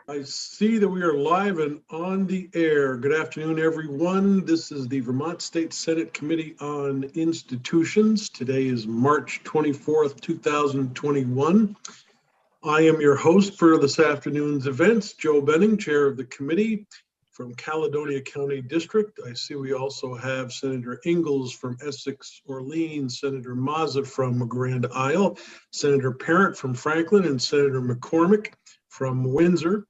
I see that we are live and on the air. Good afternoon, everyone. This is the Vermont State Senate Committee on Institutions. Today is March 24th, 2021. I am your host for this afternoon's events, Joe Benning, chair of the committee from Caledonia County District. I see we also have Senator Ingalls from Essex Orleans, Senator Mazza from Grand Isle, Senator Parent from Franklin, and Senator McCormick from Windsor.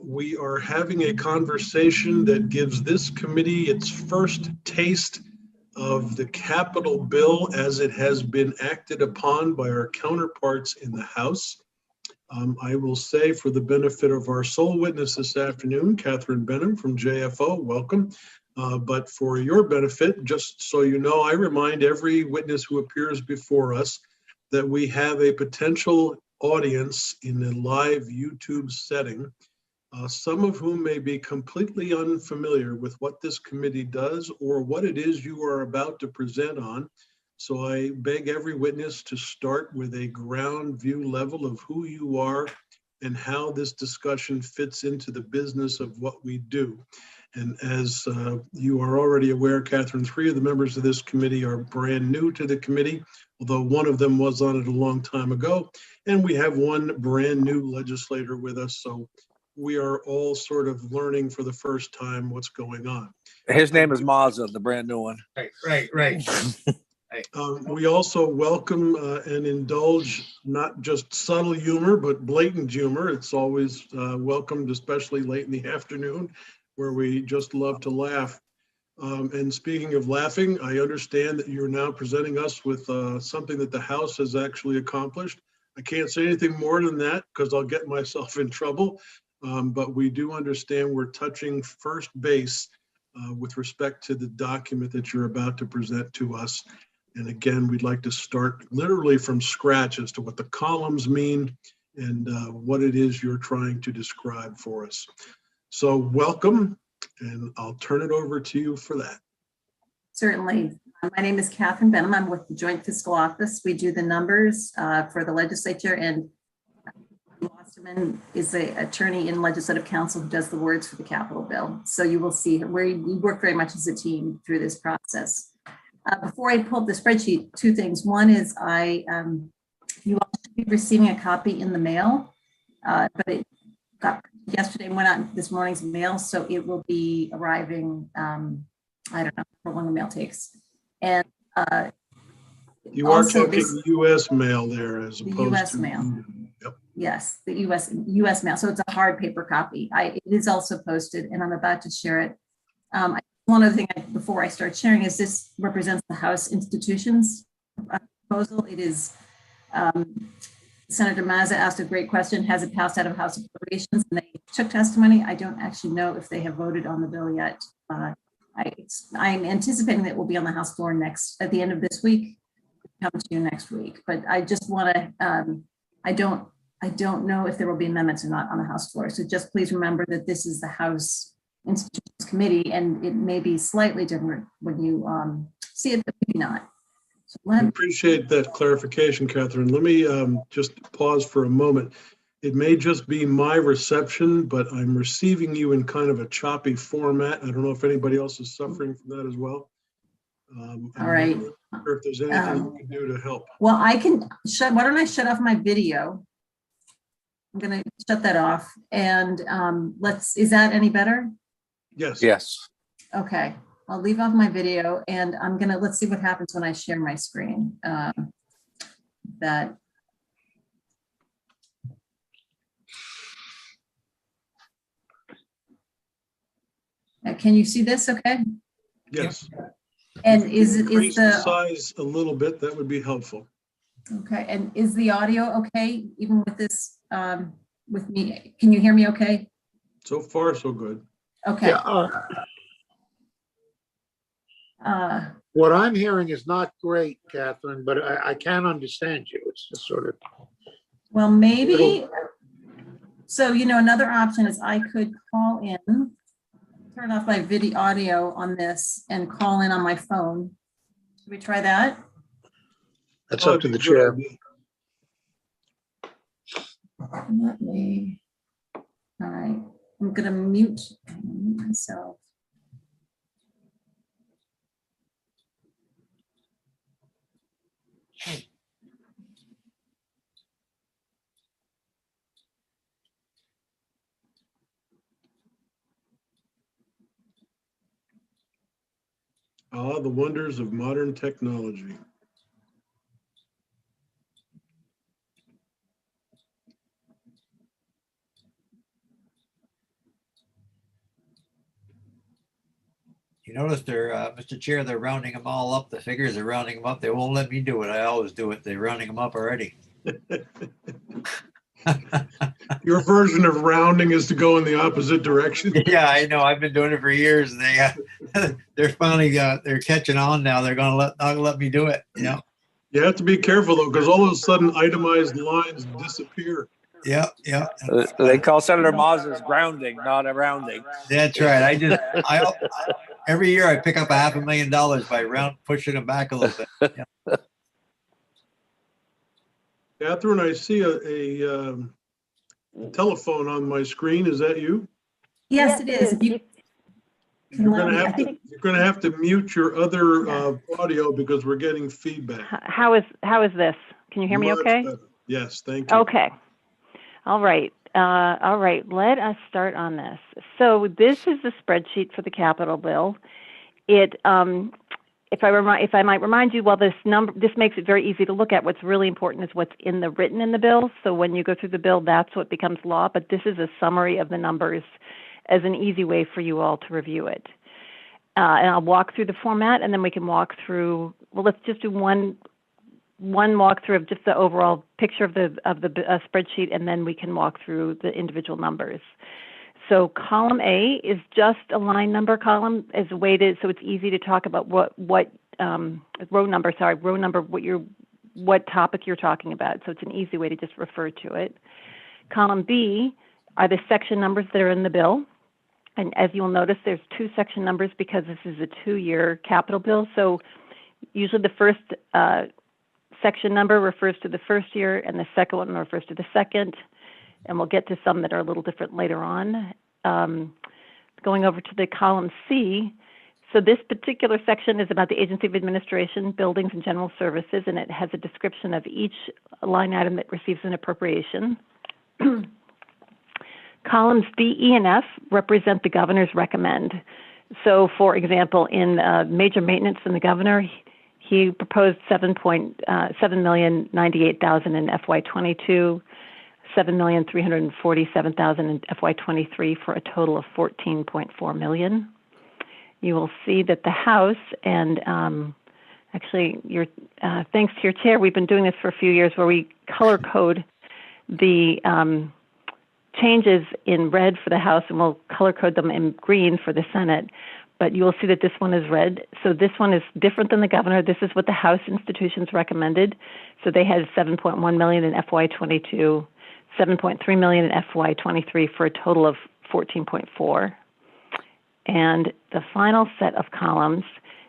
We are having a conversation that gives this committee its first taste of the capital bill as it has been acted upon by our counterparts in the House. I will say, for the benefit of our sole witness this afternoon, Catherine Benham from JFO, welcome. But for your benefit, just so you know, I remind every witness who appears before us that we have a potential audience in a live YouTube setting, some of whom may be completely unfamiliar with what this committee does or what it is you are about to present on. So I beg every witness to start with a ground view level of who you are and how this discussion fits into the business of what we do. And as you are already aware, Catherine, 3 of the members of this committee are brand new to the committee, although one of them was on it a long time ago. And we have one brand new legislator with us. So we are all sort of learning for the first time what's going on. His name is Mazza, the brand new one. Right. We also welcome and indulge not just subtle humor, but blatant humor. It's always welcomed, especially late in the afternoon, where we just love to laugh. And speaking of laughing, I understand that you're now presenting us with something that the House has actually accomplished. I can't say anything more than that because I'll get myself in trouble. But we do understand we're touching first base with respect to the document that you're about to present to us. And again, we'd like to start literally from scratch as to what the columns mean and what it is you're trying to describe for us. So welcome, and I'll turn it over to you for that. Certainly. My name is Catherine Benham. I'm with the Joint Fiscal Office. We do the numbers for the legislature, and Osterman is an attorney in Legislative Council who does the words for the capital bill. So you will see where we work very much as a team through this process. Before I pull up the spreadsheet, 2 things. One is you all should be receiving a copy in the mail, but it got yesterday and went out this morning's mail, so it will be arriving. I don't know how long the mail takes. And you are talking U.S. mail there as opposed to U.S. mail. Yep. Yes, the U.S. mail. So it's a hard paper copy. It is also posted, and I'm about to share it. One other thing before I start sharing is this represents the House institutions proposal. It is Senator Mazza asked a great question. Has it passed out of House Appropriations? And they took testimony. I don't actually know if they have voted on the bill yet. I'm anticipating that it will be on the House floor at the end of this week, come to you next week. But I just want to, I don't know if there will be amendments or not on the House floor. So just please remember that this is the House Institutions Committee, and it may be slightly different when you see it, but maybe not. So I appreciate that clarification, Catherine. Let me just pause for a moment. It may just be my reception, but I'm receiving you in kind of a choppy format. I don't know if anybody else is suffering from that as well. All right. Not sure if there's anything you can do to help. Well, I can why don't I shut off my video? I'm going to shut that off, and is that any better? Yes. Yes. Okay, I'll leave off my video, and let's see what happens when I share my screen. Can you see this okay? Yes. And is the size a little bit, that would be helpful. Okay, and is the audio okay, even with this, with me? Can you hear me okay? So far, so good. Okay. Yeah, what I'm hearing is not great, Catherine, but I can understand you. It's just sort of. Well, maybe. So, another option is I could call in, turn off my video audio on this and call in on my phone. Should we try that? That's up to the chair. Let me, all right, I'm gonna mute myself. Ah, the wonders of modern technology. You notice they're, Mr. Chair, they're rounding them all up. The figures are rounding them up. They won't let me do it. I always do it. They're rounding them up already. Your version of rounding is to go in the opposite direction. Yeah, I know. I've been doing it for years. And they're finally, they're catching on now. They're not gonna let me do it. You know? You have to be careful though, because all of a sudden itemized lines disappear. Yeah, yeah. They call Senator Maz's grounding, not a rounding. That's right. Every year I pick up $500,000 by pushing them back a little bit. Yeah. Catherine, I see a telephone on my screen. Is that you? Yes, it is. If you can You're let gonna me- have to mute your other audio because we're getting feedback. How is this? Can you hear me Much okay? better. Yes, thank you. Okay. All right. Let us start on this. So this is the spreadsheet for the capital bill. It, if I might remind you, this makes it very easy to look at. What's really important is what's written in the bill. So when you go through the bill, that's what becomes law. But this is a summary of the numbers as an easy way for you all to review it. And I'll walk through the format, and then we can walk through. Well, let's just do one walkthrough of just the overall picture of the spreadsheet, and then we can walk through the individual numbers. So column A is just a line number column as a way to, so it's easy to talk about what row number, what topic you're talking about. So it's an easy way to just refer to it. Column B are the section numbers that are in the bill. And as you'll notice, there's 2 section numbers because this is a 2-year capital bill. So usually the first section number refers to the first year, and the second one refers to the second. And we'll get to some that are a little different later on. Going over to the column C, so this particular section is about the Agency of Administration, Buildings and General Services, and it has a description of each line item that receives an appropriation. Columns D, E, and F represent the governor's recommend. So, for example, in major maintenance from the governor, he proposed $7,098,000 in FY22, $7,347,000 in FY23 for a total of $14.4 million. You will see that the House and actually, thanks to your chair, we've been doing this for a few years where we color code the changes in red for the House, and we'll color code them in green for the Senate. But you will see that this one is red. So this one is different than the governor. This is what the House institutions recommended. So they had $7.1 million in FY22, $7.3 million in FY23 for a total of $14.4. And the final set of columns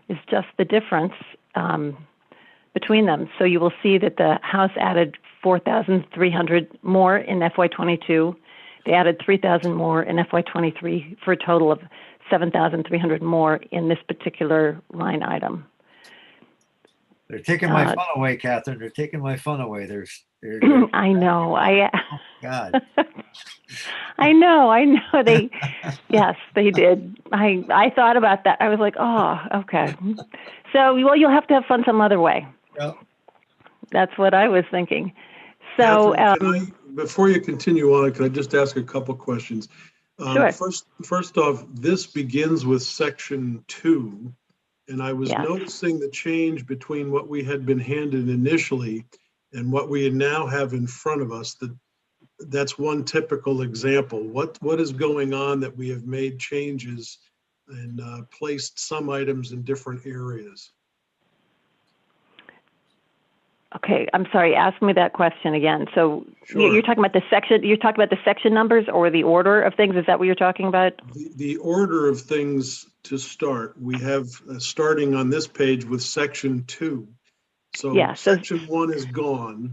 is just the difference between them. So you will see that the House added 4,300 more in FY22. They added 3,000 more in FY23 for a total of 7,300 more in this particular line item. They're taking my fun away, Catherine. They're taking my fun away. They're I know. Oh, God. I know. They, yes, they did. I thought about that. I was like, oh, okay. So, well, you'll have to have fun some other way. Yep. That's what I was thinking. So, Catherine, before you continue on, can I just ask a couple questions? Sure. First off, this begins with section 2, and I was Yes. noticing the change between what we had been handed initially and what we now have in front of us. That's one typical example. What is going on that we have made changes and placed some items in different areas? Okay, I'm sorry. Ask me that question again. So Sure. you're talking about the section. You're talking about the section numbers or the order of things. Is that what you're talking about? The order of things to start. We have starting on this page with section 2. So Yeah, so- section 1 is gone.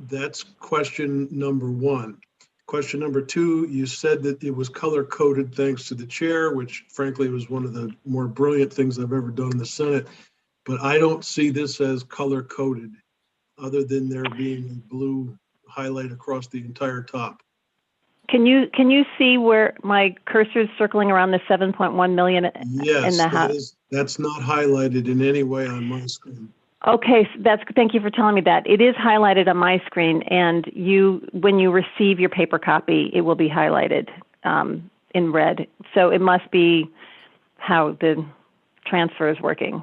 That's question number one. Question number two, you said that it was color coded thanks to the chair, which frankly was one of the more brilliant things I've ever done in the Senate. But I don't see this as color coded other than there being a blue highlight across the entire top. Can you see where my cursor is circling around the 7.1 million Yes, in the house? that's not highlighted in any way on my screen. Okay, so thank you for telling me that. It is highlighted on my screen, and when you receive your paper copy, it will be highlighted in red. So it must be how the transfer is working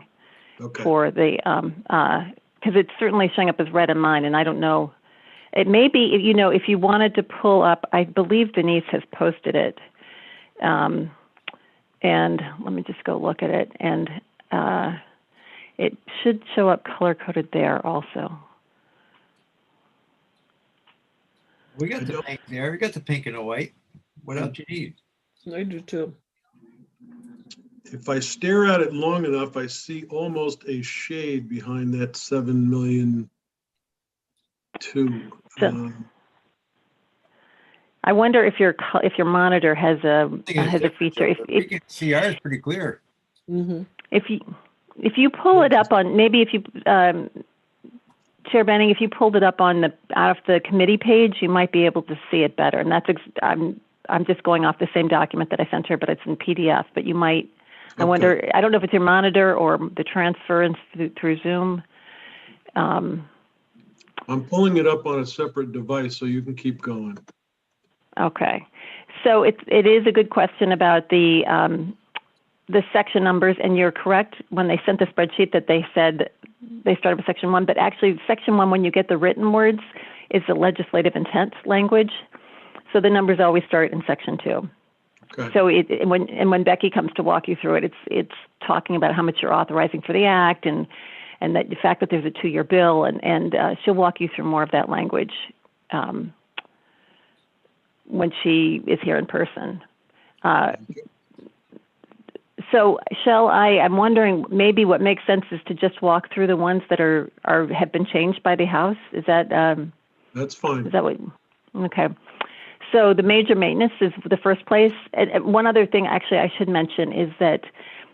for the, because it's certainly showing up as red in mine, and I don't know. It may be, if you wanted to pull up, I believe Denise has posted it. And let me just go look at it. And it should show up color-coded there also. We got the pink there. We got the pink and the white. What else you need? I do too. If I stare at it long enough, I see almost a shade behind that 7,000,002. So, I wonder if your monitor has a feature. We can see ours pretty clear. Mm-hmm. If you pull it up on, maybe if you, Chair Benning, if you pulled it up on out of the committee page, you might be able to see it better. And that's I'm just going off the same document that I sent her, but it's in PDF. But you might. I wonder. I don't know if it's your monitor or the transference through Zoom. I'm pulling it up on a separate device, so you can keep going. Okay, so it is a good question about the section numbers, and you're correct when they sent the spreadsheet that they said they started with section 1, but actually section 1, when you get the written words, is the legislative intent language. So the numbers always start in section 2. Okay. So when Becky comes to walk you through it, it's talking about how much you're authorizing for the act, and that the fact that there's a 2-year bill, and she'll walk you through more of that language when she is here in person. So I'm wondering, maybe what makes sense is to just walk through the ones that have been changed by the House. Is that? That's fine. Is that what? Okay. So the major maintenance is the first place. And one other thing, actually, I should mention is that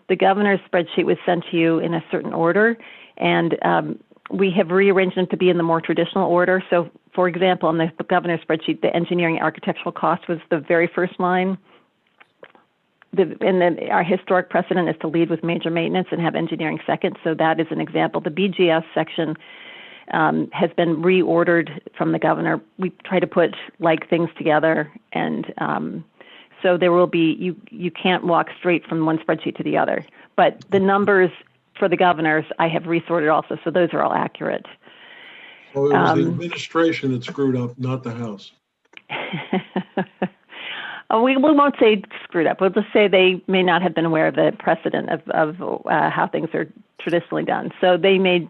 the governor's spreadsheet was sent to you in a certain order, and we have rearranged them to be in the more traditional order. So, for example, on the governor's spreadsheet, the engineering architectural cost was the very first line. Our historic precedent is to lead with major maintenance and have engineering second. So that is an example. The BGS section has been reordered from the governor. We try to put like things together, and so there will be, you can't walk straight from one spreadsheet to the other. But the numbers for the governors, I have resorted also, so those are all accurate. Well, it was the administration that screwed up, not the House. We won't say screwed up. We'll just say they may not have been aware of the precedent of how things are traditionally done. So they may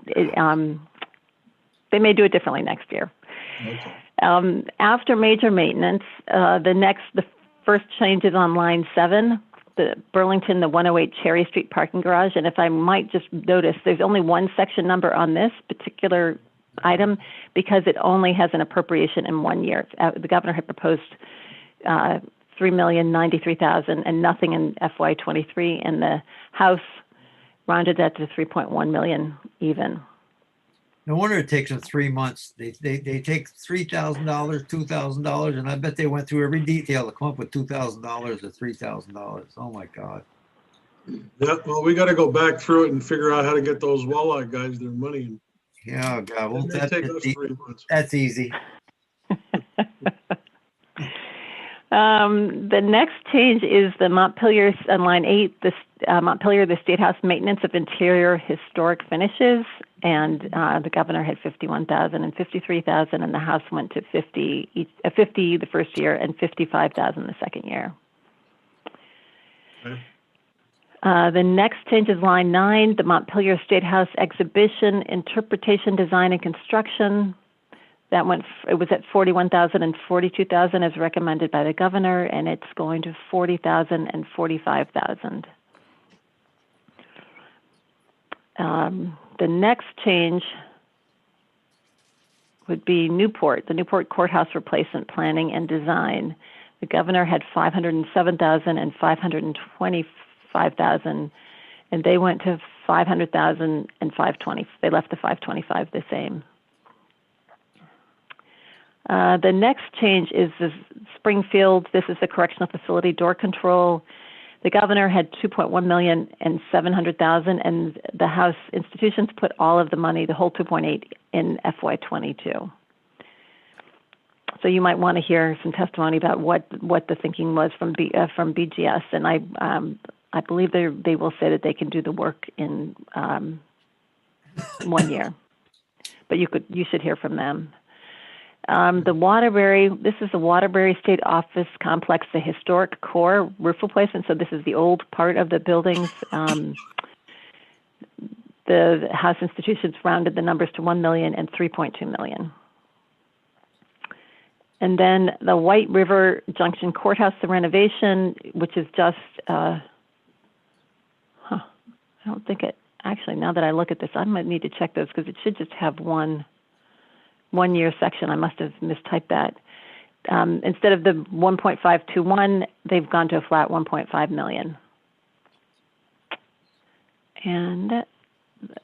do it differently next year. Okay. After major maintenance, the first change is on line 7, the Burlington, the 108 Cherry Street parking garage. And if I might just notice, there's only one section number on this particular item because it only has an appropriation in 1 year. The governor had proposed $3,093,000 and nothing in FY23, and the House rounded that to $3.1 million even. No wonder it takes them 3 months. They take $3,000, $2,000, and I bet they went through every detail to come up with $2,000 or $3,000. Oh my God. Yeah, well, we got to go back through it and figure out how to get those walleye guys their money. Yeah, God, well, Take us 3 months. That's easy. The next change is the Montpelier on line 8, the Montpelier, the State House maintenance of interior historic finishes, and the governor had $51,000 and $53,000, and the House went to 50 the first year and $55,000 the second year. Okay. The next change is line 9, the Montpelier State House exhibition, interpretation, design, and construction. That it was at $41,000 and $42,000 as recommended by the governor, and it's going to $40,000 and $45,000. The next change would be Newport, the Newport Courthouse Replacement Planning and Design. The governor had 507,000 and 525,000, and they went to 500,000 and 520. They left the 525 the same. The next change is the Springfield. This is the correctional facility door control. The governor had 2.1 million and 700,000, and the House institutions put all of the money, the whole 2.8, in FY22. So you might want to hear some testimony about what the thinking was from BGS, and I believe they will say that they can do the work in 1 year, but you should hear from them. The Waterbury, this is the Waterbury State Office Complex, the historic core roof replacement. So this is the old part of the buildings. The House institutions rounded the numbers to 1 million and 3.2 million. And then the White River Junction Courthouse, the renovation, which is just, I don't think it, actually, now that I look at this, I might need to check those because it should just have one year section. I must have mistyped that. Instead of the 1.521, they've gone to a flat 1.5 million. And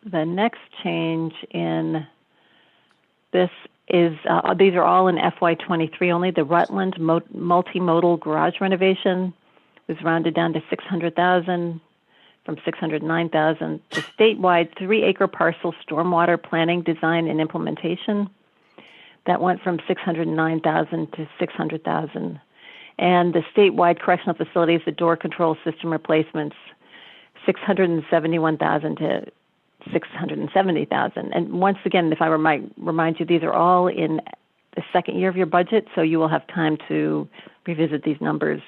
the next change in this is, these are all in FY23 only. The Rutland multimodal garage renovation was rounded down to 600,000 from 609,000. The statewide 3-acre parcel stormwater planning, design, and implementation, that went from 609,000 to 600,000. And the statewide correctional facilities, the door control system replacements, 671,000 to 670,000. And once again, if I remind you, these are all in the second year of your budget, so you will have time to revisit these numbers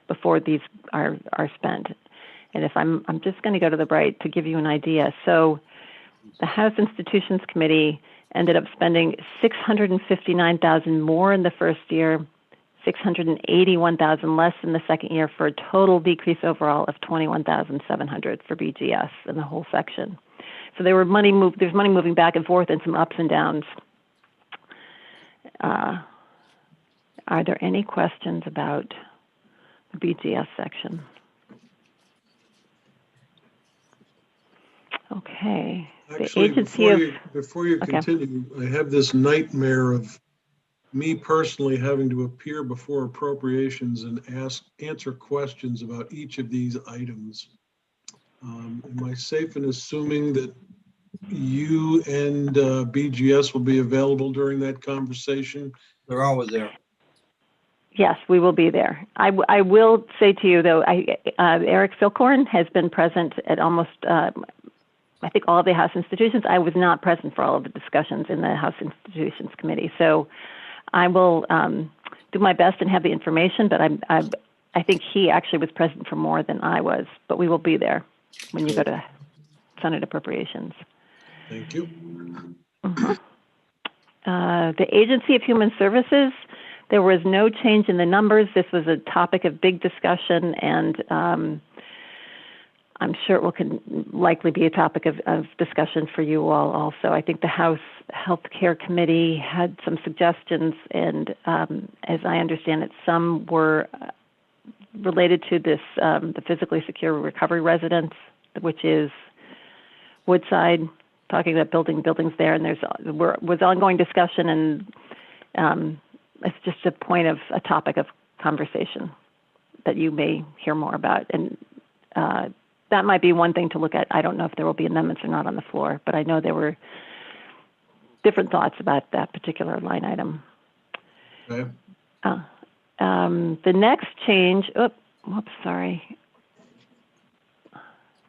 before these are spent. And if I'm just going to go to the right to give you an idea. So the House Institutions Committee ended up spending 659,000 more in the first year, 681,000 less in the second year, for a total decrease overall of 21,700 for BGS in the whole section. So there's money moving back and forth and some ups and downs. Are there any questions about the BGS section? Okay. Actually, the agency before you continue, I have this nightmare of me personally having to appear before appropriations and answer questions about each of these items. Am I safe in assuming that you and BGS will be available during that conversation? They're always there. Yes, we will be there. I will say to you, though, Eric Philcorn has been present at almost, I think, all of the House institutions. I was not present for all of the discussions in the House Institutions Committee. So I will do my best and have the information, but I think he actually was present for more than I was. But we will be there when you go to Senate Appropriations. Thank you. Mm-hmm. The Agency of Human Services, there was no change in the numbers. This was a topic of big discussion, and I'm sure it will likely be a topic of discussion for you all also. I think the House Healthcare Committee had some suggestions, and as I understand it, some were related to this, the physically secure recovery residence, which is Woodside, talking about building buildings there, and was ongoing discussion, and it's just a topic of conversation that you may hear more about. And that might be one thing to look at. I don't know if there will be amendments or not on the floor, but I know there were different thoughts about that particular line item. Okay. The next change,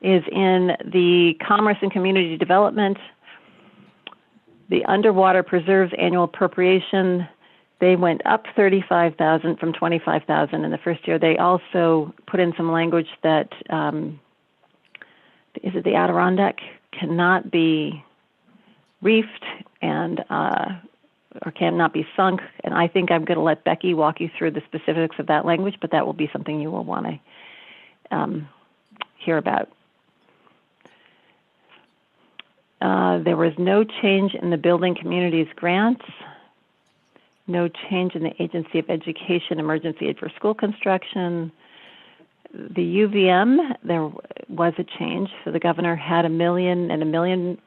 is in the Commerce and Community Development. The Underwater Preserves annual appropriation, they went up 35,000 from 25,000 in the first year. They also put in some language that the Adirondack cannot be reefed and or cannot be sunk. And I think I'm going to let Becky walk you through the specifics of that language, but that will be something you will want to hear about. There was no change in the building communities grants, no change in the Agency of Education emergency aid for school construction. The UVM, there was a change. So the governor had $1 million and $1 million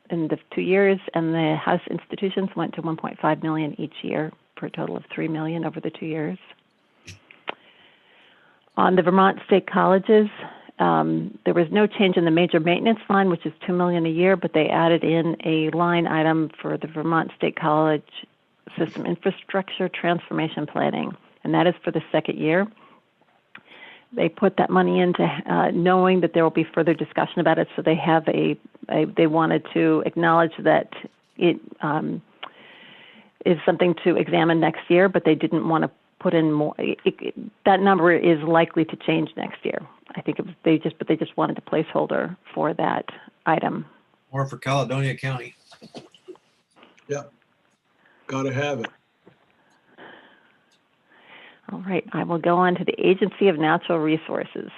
in the 2 years, and the House institutions went to $1.5 million each year for a total of $3 million over the 2 years. On the Vermont State Colleges, there was no change in the major maintenance line, which is $2 million a year, but they added in a line item for the Vermont State College System Infrastructure Transformation Planning, and that is for the second year. They put that money into knowing that there will be further discussion about it, so they have they wanted to acknowledge that it is something to examine next year, but they didn't want to put in more. That number is likely to change next year. I think it was, they just wanted a placeholder for that item. Or for Caledonia County. Yeah, gotta have it. All right, I will go on to the Agency of Natural Resources.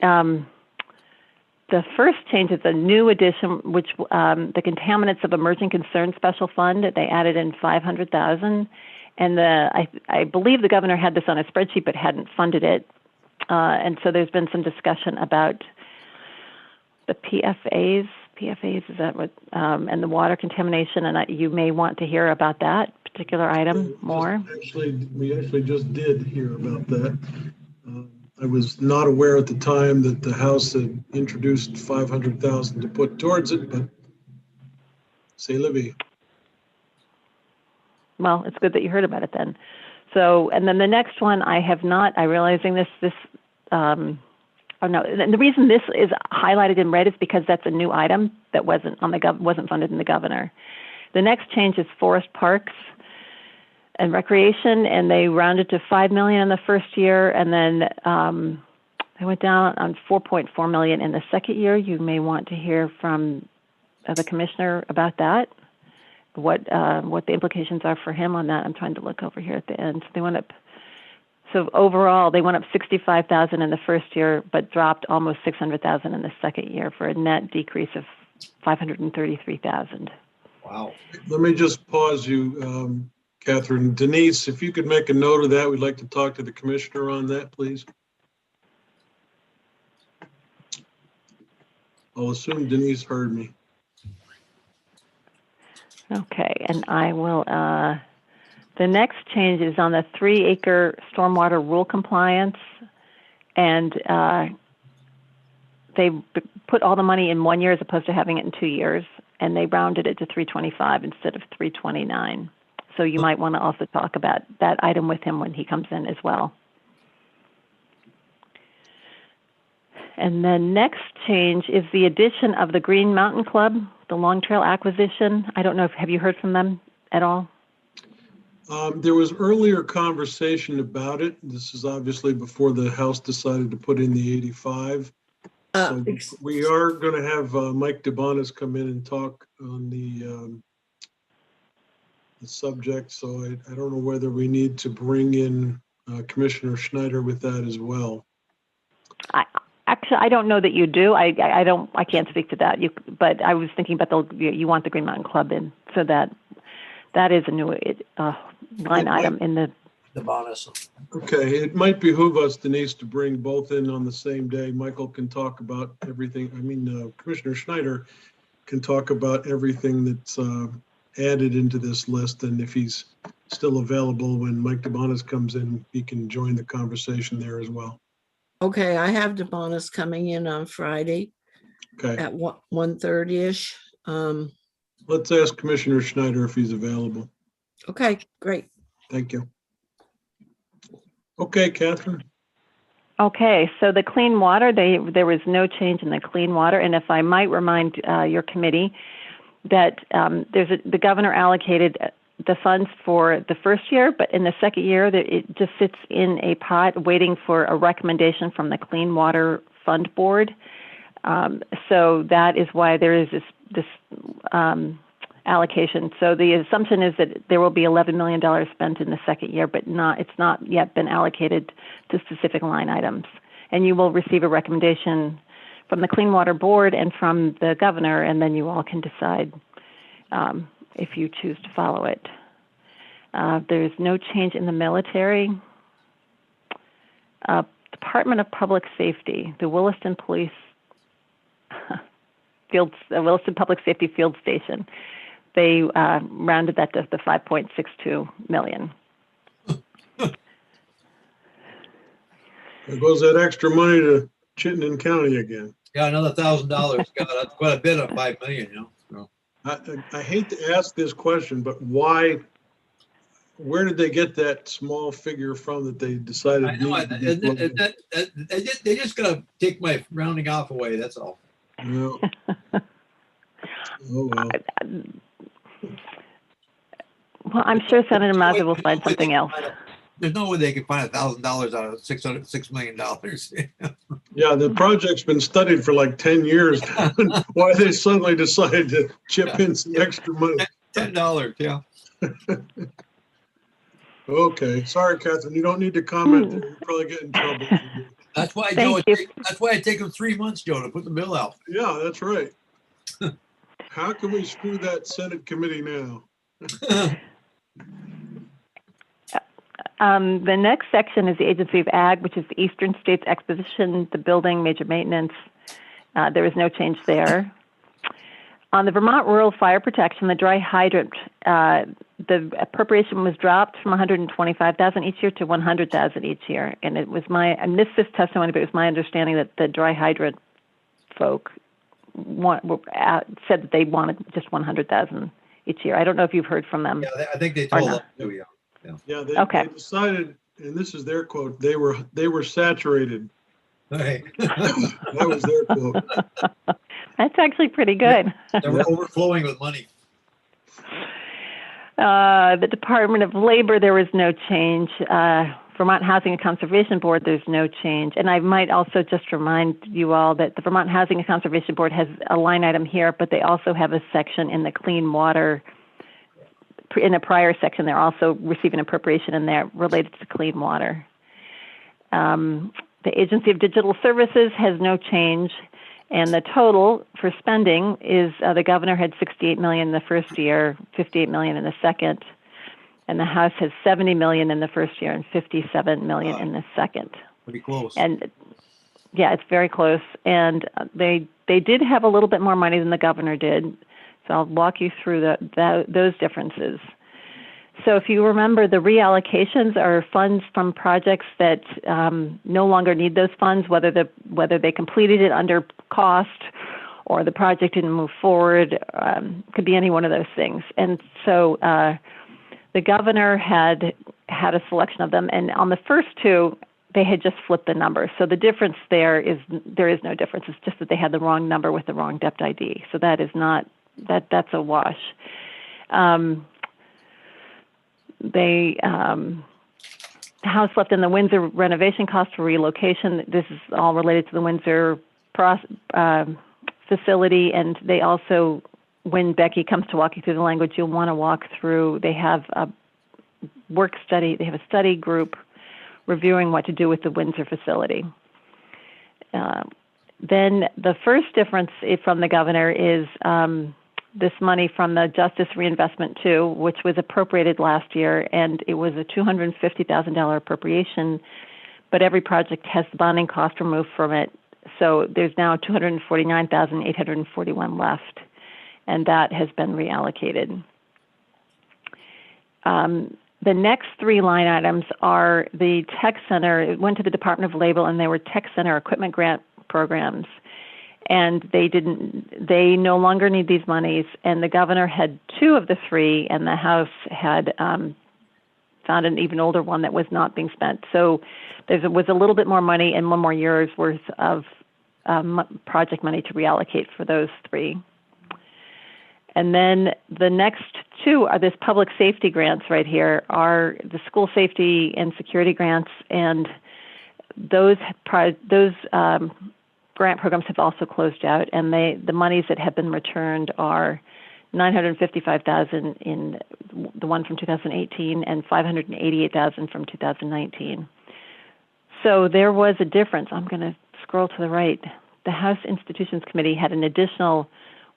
The first change is a new addition, which the Contaminants of Emerging Concern Special Fund. They added in $500,000, and I believe the governor had this on a spreadsheet but hadn't funded it, and so there's been some discussion about the PFAs. PFAs, is that what? And the water contamination, and you may want to hear about that particular item more. We actually just did hear about that. I was not aware at the time that the House had introduced $500,000 to put towards it, but c'est la vie. Well, it's good that you heard about it then. So, and then the next one, I have not. I realizing this. Oh no, and the reason this is highlighted in red is because that's a new item that wasn't on the wasn't funded in the governor. The next change is forest parks and recreation, and they rounded to $5 million in the first year, and then they went down on $4.4 million in the second year. You may want to hear from the commissioner about that. What the implications are for him on that. I'm trying to look over here at the end. So they went up. So overall, they went up $65,000 in the first year, but dropped almost $600,000 in the second year for a net decrease of $533,000. Wow. Let me just pause you, Catherine. Denise, if you could make a note of that, we'd like to talk to the commissioner on that, please. I'll assume Denise heard me. Okay, and I will, the next change is on the 3-acre stormwater rule compliance, and they put all the money in 1 year as opposed to having it in 2 years, and they rounded it to 325 instead of 329. So you might want to also talk about that item with him when he comes in as well. And the next change is the addition of the Green Mountain Club, the Long Trail acquisition. I don't know have you heard from them at all? There was earlier conversation about it. This is obviously before the House decided to put in the 85. So we are going to have Mike DeBonis come in and talk on the subject. So I don't know whether we need to bring in Commissioner Schneider with that as well. Actually, I don't know that you do. I can't speak to that. But I was thinking about you want the Green Mountain Club in, so that is a new line item in the bonus. Okay, it might behoove us, Denise, to bring both in on the same day. Michael can talk about everything. I mean, Commissioner Schneider can talk about everything that's added into this list, and if he's still available when Mike DeBonis comes in, he can join the conversation there as well. Okay, I have DeBonis coming in on Friday Okay, at 1:30ish. let's ask Commissioner Schneider if he's available. Okay, great. Thank you. Okay, Catherine. Okay, so the clean water, there was no change in the clean water, and if I might remind your committee that the governor allocated the funds for the first year, but in the second year, it just sits in a pot waiting for a recommendation from the Clean Water Fund Board. So that is why there is this allocation. So the assumption is that there will be $11 million spent in the second year, but it's not yet been allocated to specific line items. And you will receive a recommendation from the Clean Water Board and from the governor, and then you all can decide if you choose to follow it. There's no change in the military. Department of Public Safety, the Williston Police Williston Public Safety Field Station. They rounded that to the 5.62 million. There goes that extra money to Chittenden County again. Yeah, another $1,000. God, that's quite a bit of 5 million, you know. So, I hate to ask this question, but why, where did they get that small figure from that they decided? I know, they just gotta take my rounding off away, that's all. No. Oh, well. Well, I'm sure Senator Mazza will find something else. There's no way they can find $1,000 out of $6 million. Yeah, the project's been studied for like 10 years. Why they suddenly decided to chip in some extra money. $10, yeah. Okay, sorry, Catherine, you don't need to comment. You'll probably get in trouble. That's why, Thank Joe. you. That's why it takes them 3 months, Joe, to put the bill out. Yeah, that's right. How can we screw that Senate committee now? The next section is the Agency of Ag, which is the Eastern States Exposition, the building, major maintenance. There is no change there. On the Vermont Rural Fire Protection, the dry hydrant, the appropriation was dropped from 125,000 each year to 100,000 each year. And it was I missed this testimony, but it was my understanding that the dry hydrant folk said that they wanted just 100,000 each year. I don't know if you've heard from them. Yeah, I think they told us to, yeah. Yeah, Okay. they decided, and this is their quote, they were saturated. Hey. That was their quote. That's actually pretty good. They were overflowing with money. The Department of Labor, there was no change. Vermont Housing and Conservation Board, there's no change. And I might also just remind you all that the Vermont Housing and Conservation Board has a line item here, but they also have a section in the clean water. In a prior section, they're also receiving appropriation in there related to clean water. The Agency of Digital Services has no change. And the total for spending is the governor had 68 million in the first year, 58 million in the second, and the House has 70 million in the first year and 57 million in the second. Pretty close. And yeah, it's very close. And they did have a little bit more money than the governor did. So I'll walk you through those differences. So if you remember, the reallocations are funds from projects that no longer need those funds, whether they completed it under cost or the project didn't move forward. Could be any one of those things. And so the governor had a selection of them, and on the first two, they had just flipped the number. So the difference there is no difference. It's just that they had the wrong number with the wrong debt ID. So that is not that's a wash. The House left in the Windsor renovation cost for relocation. This is all related to the Windsor facility, and they also, when Becky comes to walk you through the language, you'll want to walk through. They have a work study. They have a study group reviewing what to do with the Windsor facility. Then the first difference from the governor is this money from the Justice Reinvestment 2, which was appropriated last year, and it was a $250,000 appropriation, but every project has the bonding cost removed from it. So there's now $249,841 left, and that has been reallocated. The next three line items are the Tech Center. It went to the Department of Labor, and they were Tech Center equipment grant programs. And they no longer need these monies. And the governor had two of the three, and the House had found an even older one that was not being spent. So there was a little bit more money and one more year's worth of project money to reallocate for those three. And then the next two are this public safety grants right here, are the school safety and security grants, and those grant programs have also closed out, and the monies that have been returned are $955,000 in the one from 2018 and $588,000 from 2019. So there was a difference. I'm going to scroll to the right. the House Institutions Committee had an additional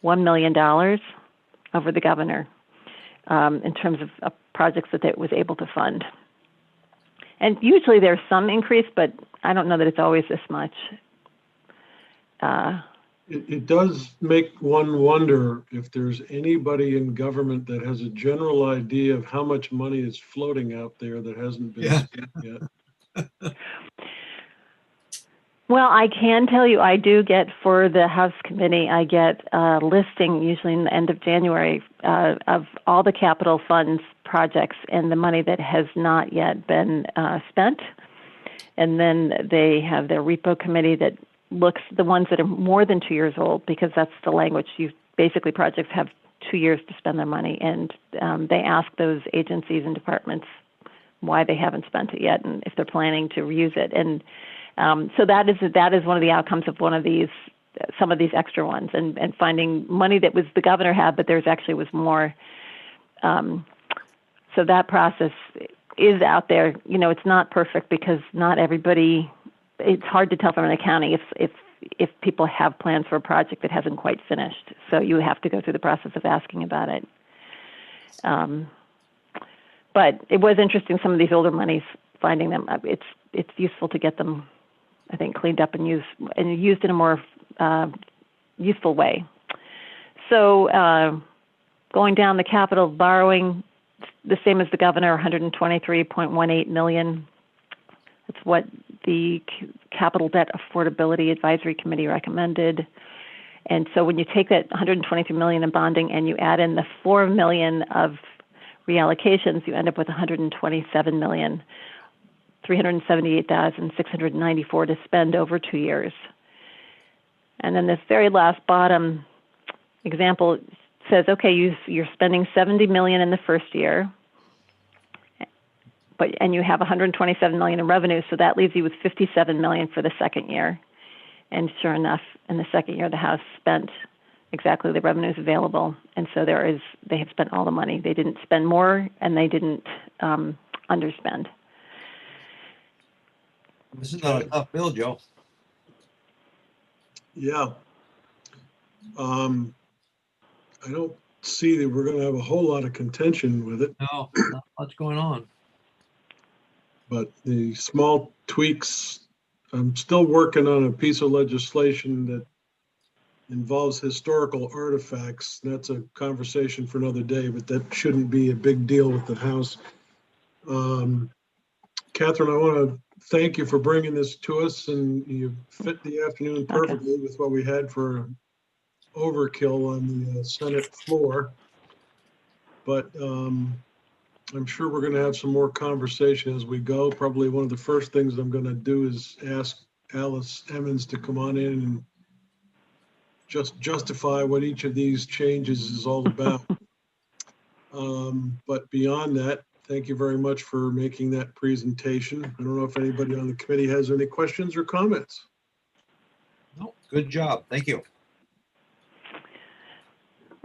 $1 million over the governor in terms of projects that it was able to fund. And usually there's some increase, but I don't know that it's always this much. It does make one wonder if there's anybody in government that has a general idea of how much money is floating out there that hasn't been spent yet. Well, I can tell you, I do get, for the House Committee, I get a listing usually in the end of January of all the capital funds projects and the money that has not yet been spent. And then they have their repo committee that looks the ones that are more than 2 years old, because that's the language. Basically, projects have 2 years to spend their money, and they ask those agencies and departments why they haven't spent it yet and if they're planning to reuse it. And so that is one of the outcomes of some of these extra ones, and finding money that was the governor had, but there's actually was more. So that process is out there. You know, it's not perfect because not everybody. It's hard to tell from an accounting if people have plans for a project that hasn't quite finished. So you have to go through the process of asking about it. But it was interesting, some of these older monies, finding them. It's useful to get them, I think, cleaned up and used in a more useful way. So going down the capital borrowing, the same as the governor, 123.18 million. That's what the Capital Debt Affordability Advisory Committee recommended. And so when you take that 123 million in bonding and you add in the 4 million of reallocations, you end up with 127 million, 378,694 to spend over 2 years. And then this very last bottom example says, okay, you're spending 70 million in the first year, and you have 127 million in revenue, so that leaves you with 57 million for the second year. And sure enough, in the second year, the House spent exactly the revenues available, and so they have spent all the money. They didn't spend more, and they didn't underspend. This is not a tough bill, Joe. Yeah. I don't see that we're going to have a whole lot of contention with it. No, not much going on. But the small tweaks, I'm still working on a piece of legislation that involves historical artifacts. That's a conversation for another day, but that shouldn't be a big deal with the House. Catherine, I want to thank you for bringing this to us, and you fit the afternoon perfectly with what we had for overkill on the Senate floor. But I'm sure we're going to have some more conversation as we go. Probably one of the first things I'm going to do is ask Alice Emmons to come on in and just justify what each of these changes is all about. But beyond that, thank you very much for making that presentation. I don't know if anybody on the committee has any questions or comments. No, good job. Thank you.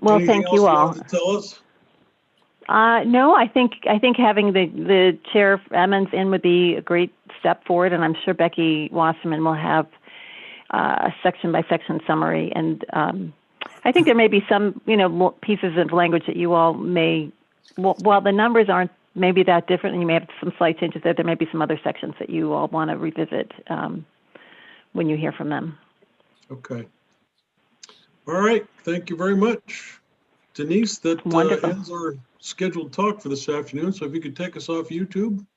Well, Anything thank you else all. want to tell us? No, I think having the Chair Emmons in would be a great step forward, and I'm sure Becky Wasserman will have a section by section summary. And I think there may be some, pieces of language that you all may, while the numbers aren't maybe that different, and you may have some slight changes there may be some other sections that you all want to revisit when you hear from them. Okay. All right. Thank you very much, Denise. That ends our scheduled talk for this afternoon. So if you could take us off YouTube.